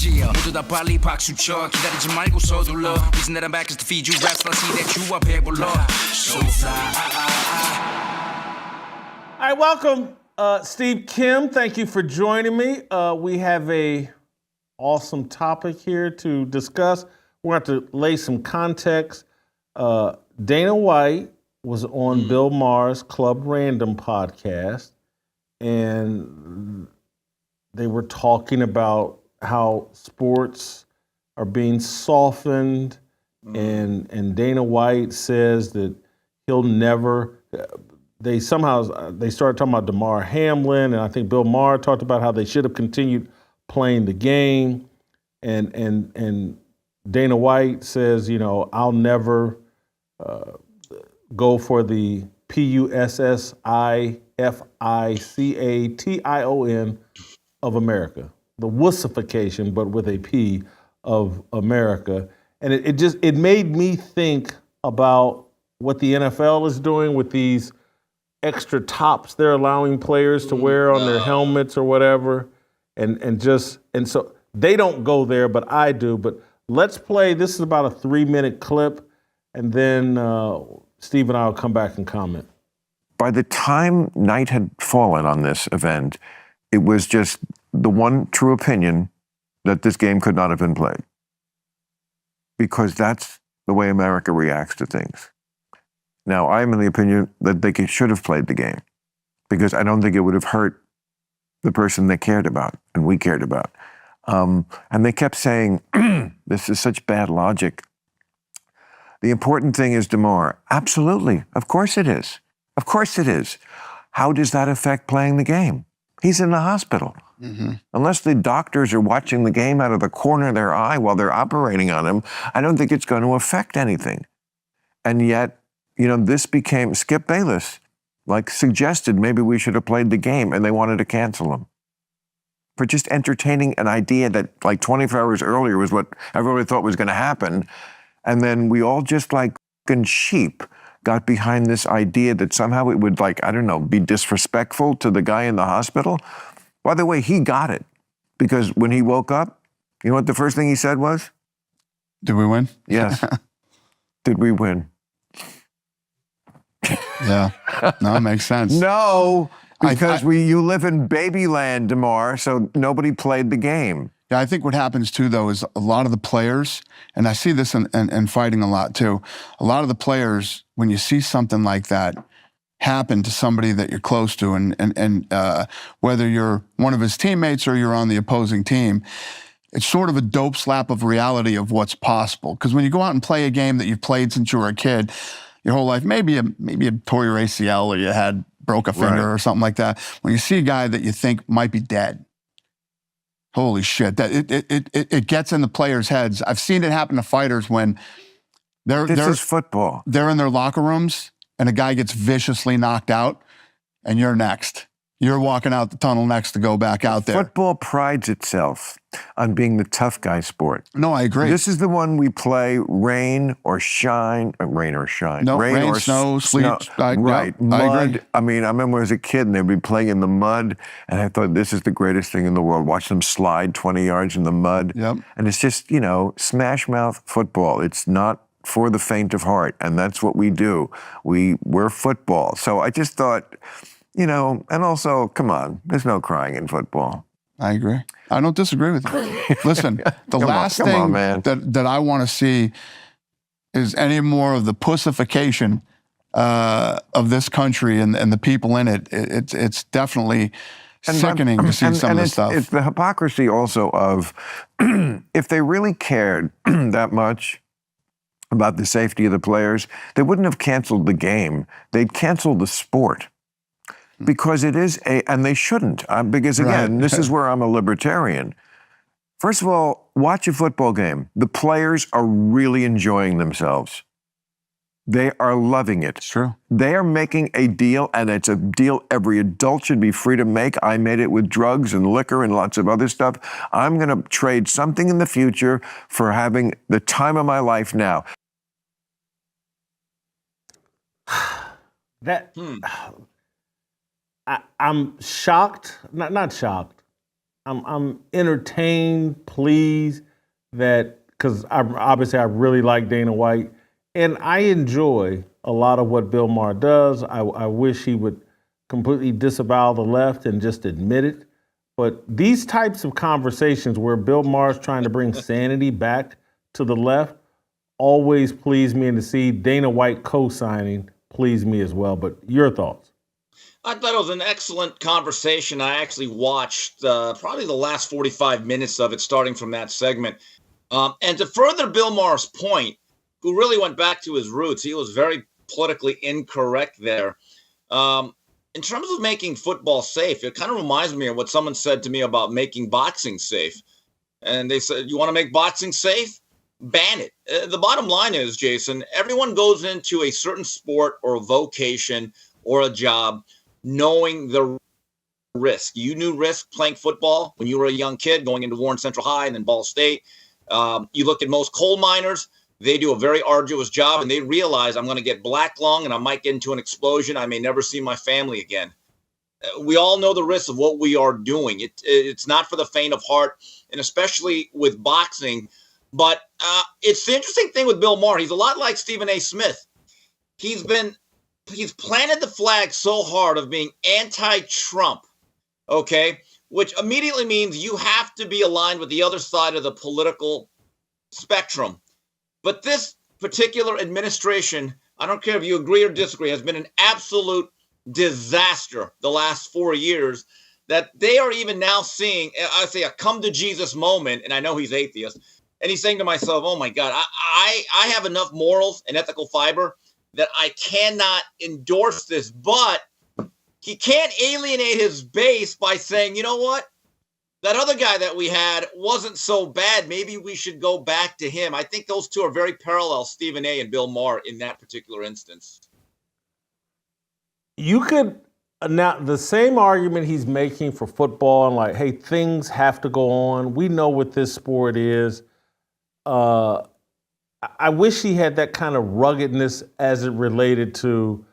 Yeah, 모두 다 빨리 박수 쳐 기다리지 말고 서둘러. Reason that I'm back is to feed you raps. I see that you are 배불러. So fly. All right, welcome, Steve Kim. Thank you for joining me. We have a awesome topic here to discuss. We're going to have to lay some context. Dana White was on Bill Maher's Club Random podcast, and they were talking about how sports are being softened, and Dana White says that he'll never. They started talking about Damar Hamlin, and I think Bill Maher talked about how they should have continued playing the game, and Dana White says, you know, I'll never go for the PUSSIFICATION of America, the wussification, but with a P of America, and it made me think about what the NFL is doing with these extra tops they're allowing players to wear on their helmets or whatever, and so they don't go there, but I do. But let's play. This is about a 3-minute clip, and then Steve and I will come back and comment. By the time night had fallen on this event, it was just the one true opinion that this game could not have been played, because that's the way America reacts to things. Now, I'm in the opinion that they should have played the game, because I don't think it would have hurt the person they cared about and we cared about. And they kept saying, this is such bad logic. The important thing is Damar. Absolutely. Of course it is. Of course it is. How does that affect playing the game? He's in the hospital. Mm-hmm. Unless the doctors are watching the game out of the corner of their eye while they're operating on him, I don't think it's going to affect anything. And yet, you know, this became, Skip Bayless, suggested maybe we should have played the game, and they wanted to cancel him for just entertaining an idea that 24 hours earlier was what everybody thought was going to happen. And then we all just sheep got behind this idea that somehow it would be disrespectful to the guy in the hospital. By the way, he got it, because when he woke up, you know what the first thing he said was? Did we win? Yes. Did we win? Yeah, no, it makes sense. No, because you live in babyland, Damar, so nobody played the game. Yeah, I think what happens too, though, is a lot of the players, and I see this in fighting a lot too, a lot of the players, when you see something like that happen to somebody that you're close to, and whether you're one of his teammates or you're on the opposing team, it's sort of a dope slap of reality of what's possible. Because when you go out and play a game that you've played since you were a kid, your whole life, maybe you tore your ACL or you broke a finger or something like that. When you see a guy that you think might be dead, holy shit, that it gets in the players' heads. I've seen it happen to fighters when this is football. They're in their locker rooms and a guy gets viciously knocked out, and you're next. You're walking out the tunnel next to go back out there. Football prides itself on being the tough guy sport. No, I agree. This is the one we play rain or shine. No, rain, or snow, sleet. Right, mud. I agree. I mean, I remember as a kid, and they'd be playing in the mud, and I thought, this is the greatest thing in the world. Watch them slide 20 yards in the mud. Yep. And it's just, smash mouth football. It's not for the faint of heart, and that's what we do. We're football. So I just thought, and also, come on, there's no crying in football. I agree. I don't disagree with you. Listen, the last thing that I want to see is any more of the pussification of this country and the people in it. It's definitely sickening to see some of this stuff. It's the hypocrisy also of, if they really cared that much about the safety of the players, they wouldn't have canceled the game. They'd cancel the sport. Because it is and they shouldn't, because again, this is where I'm a libertarian. First of all, watch a football game. The players are really enjoying themselves. They are loving it. It's true. They are making a deal, and it's a deal every adult should be free to make. I made it with drugs and liquor and lots of other stuff. I'm going to trade something in the future for having the time of my life now. I'm shocked, not shocked, I'm entertained, pleased that because I really like Dana White, and I enjoy a lot of what Bill Maher does. I wish he would completely disavow the left and just admit it. But these types of conversations where Bill Maher is trying to bring sanity back to the left always please me, and to see Dana White co-signing please me as well. But your thoughts? I thought it was an excellent conversation. I actually watched probably the last 45 minutes of it, starting from that segment. And to further Bill Maher's point, who really went back to his roots, he was very politically incorrect there. In terms of making football safe, it kind of reminds me of what someone said to me about making boxing safe. And they said, you want to make boxing safe? Ban it. The bottom line is, Jason, everyone goes into a certain sport or a vocation or a job knowing the risk. You knew risk playing football when you were a young kid, going into Warren Central High and then Ball State. You look at most coal miners, they do a very arduous job, and they realize I'm going to get black lung and I might get into an explosion. I may never see my family again. We all know the risks of what we are doing. It's not for the faint of heart, and especially with boxing. But it's the interesting thing with Bill Maher. He's a lot like Stephen A. Smith. He's planted the flag so hard of being anti-Trump, okay, which immediately means you have to be aligned with the other side of the political spectrum. But this particular administration, I don't care if you agree or disagree, has been an absolute disaster the last 4 years, that they are even now seeing, I say, a come to Jesus moment, and I know he's atheist, and he's saying to myself, oh my God, I have enough morals and ethical fiber that I cannot endorse this. But he can't alienate his base by saying, you know what? That other guy that we had wasn't so bad. Maybe we should go back to him. I think those two are very parallel, Stephen A. and Bill Maher, in that particular instance. You could now the same argument he's making for football and like, hey, things have to go on. We know what this sport is. I wish he had that kind of ruggedness as it related to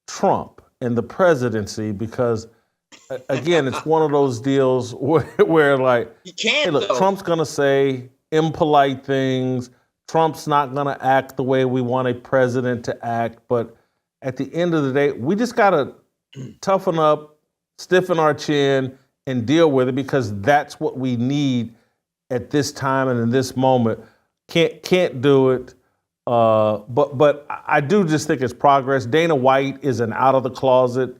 Trump and the presidency, because again, it's one of those deals where like, you can't, hey, look, Trump's going to say impolite things. Trump's not going to act the way we want a president to act. But at the end of the day, we just got to toughen up, stiffen our chin, and deal with it, because that's what we need at this time and in this moment. Can't do it. But I do just think it's progress. Dana White is an out of the closet,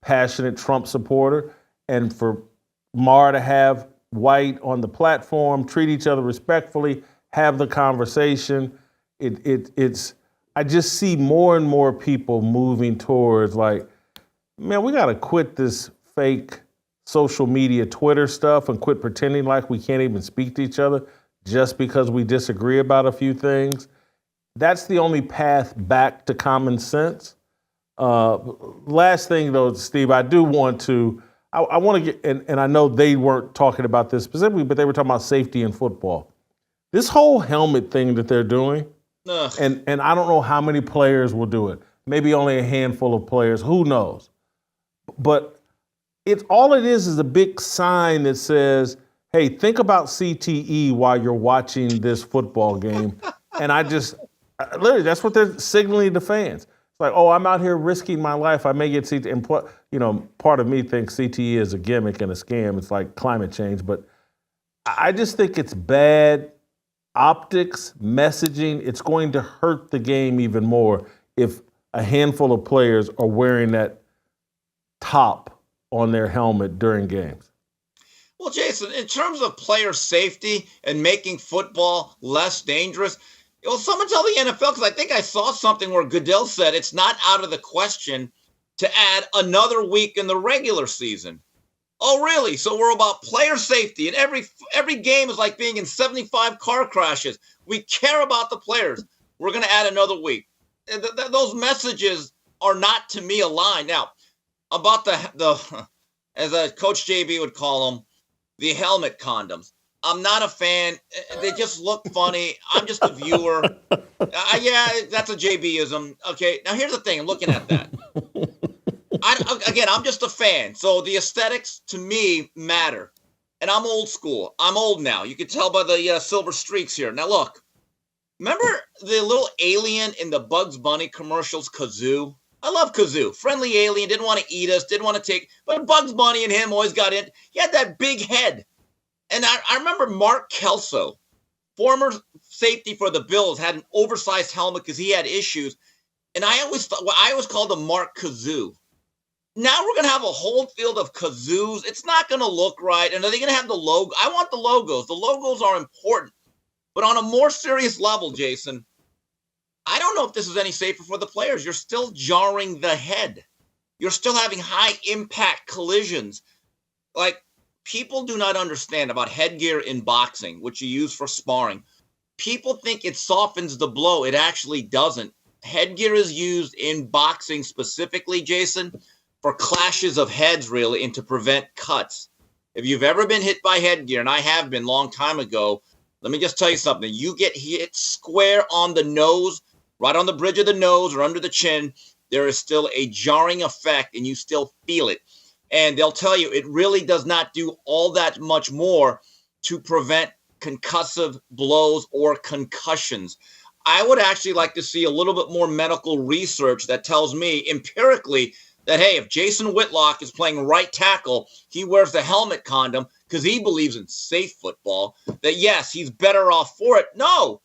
passionate Trump supporter, and for Maher to have White on the platform, treat each other respectfully, have the conversation. It's I just see more and more people moving towards like, man, we got to quit this fake social media Twitter stuff and quit pretending like we can't even speak to each other just because we disagree about a few things. That's the only path back to common sense. Last thing though, Steve, I do want to, I want to get, and I know they weren't talking about this specifically, but they were talking about safety in football. This whole helmet thing that they're doing, and I don't know how many players will do it. Maybe only a handful of players, who knows? But all it is a big sign that says, hey, think about CTE while you're watching this football game. And literally, that's what they're signaling to fans. It's like, oh, I'm out here risking my life. I may get CTE. And part of me thinks CTE is a gimmick and a scam. It's like climate change. But I just think it's bad optics, messaging. It's going to hurt the game even more if a handful of players are wearing that top on their helmet during games. Well, Jason, in terms of player safety and making football less dangerous, someone tell the NFL, because I think I saw something where Goodell said it's not out of the question to add another week in the regular season. Oh, really? So we're about player safety, and every game is like being in 75 car crashes. We care about the players. We're going to add another week. And those messages are not, to me, aligned. Now, about the as Coach JB would call them, the helmet condoms. I'm not a fan. They just look funny. I'm just a viewer. Yeah, that's a JB-ism. Okay, now here's the thing. I'm looking at that. I'm just a fan. So the aesthetics, to me, matter. and I'm old school. I'm old now. You can tell by the silver streaks here. Now, look. Remember the little alien in the Bugs Bunny commercials, Kazoo? I love Kazoo. Friendly alien, didn't want to eat us, didn't want to take, but Bugs Bunny and him always got in. He had that big head. And I remember Mark Kelso, former safety for the Bills, had an oversized helmet because he had issues. And I always called him Mark Kazoo. Now we're going to have a whole field of kazoos. It's not going to look right. And are they going to have the logo? I want the logos. The logos are important. But on a more serious level, Jason, I don't know if this is any safer for the players. You're still jarring the head. You're still having high impact collisions. Like, people do not understand about headgear in boxing, which you use for sparring. People think it softens the blow. It actually doesn't. Headgear is used in boxing specifically, Jason, for clashes of heads, really, and to prevent cuts. If you've ever been hit by headgear, and I have been a long time ago, let me just tell you something. You get hit square on the nose, right on the bridge of the nose or under the chin, there is still a jarring effect and you still feel it. And they'll tell you it really does not do all that much more to prevent concussive blows or concussions. I would actually like to see a little bit more medical research that tells me empirically that, hey, if Jason Whitlock is playing right tackle, he wears the helmet condom because he believes in safe football, that yes, he's better off for it. No,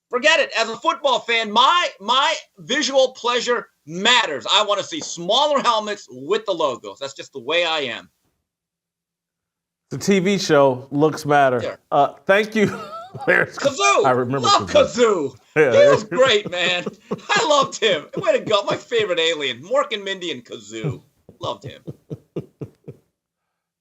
forget it. As a football fan, my visual pleasure matters. I want to see smaller helmets with the logos. That's just the way I am. The TV show Looks Matter. Thank you. Kazoo. I remember Love Kazoo. Yeah. He was great, man. I loved him. Way to go. My favorite alien, Mork and Mindy and Kazoo. Loved him.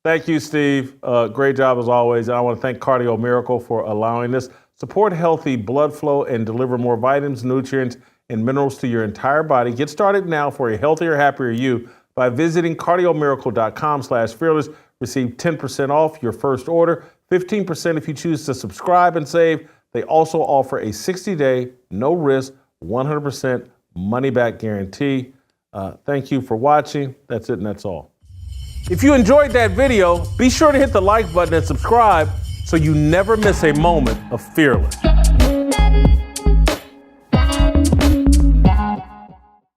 Thank you, Steve. Great job as always. And I want to thank Cardio Miracle for allowing this. Support healthy blood flow and deliver more vitamins, nutrients, and minerals to your entire body. Get started now for a healthier, happier you by visiting cardiomiracle.com/fearless. Receive 10% off your first order, 15% if you choose to subscribe and save. They also offer a 60-day, no-risk, 100% money-back guarantee. Thank you for watching. That's it and that's all. If you enjoyed that video, be sure to hit the like button and subscribe so you never miss a moment of Fearless.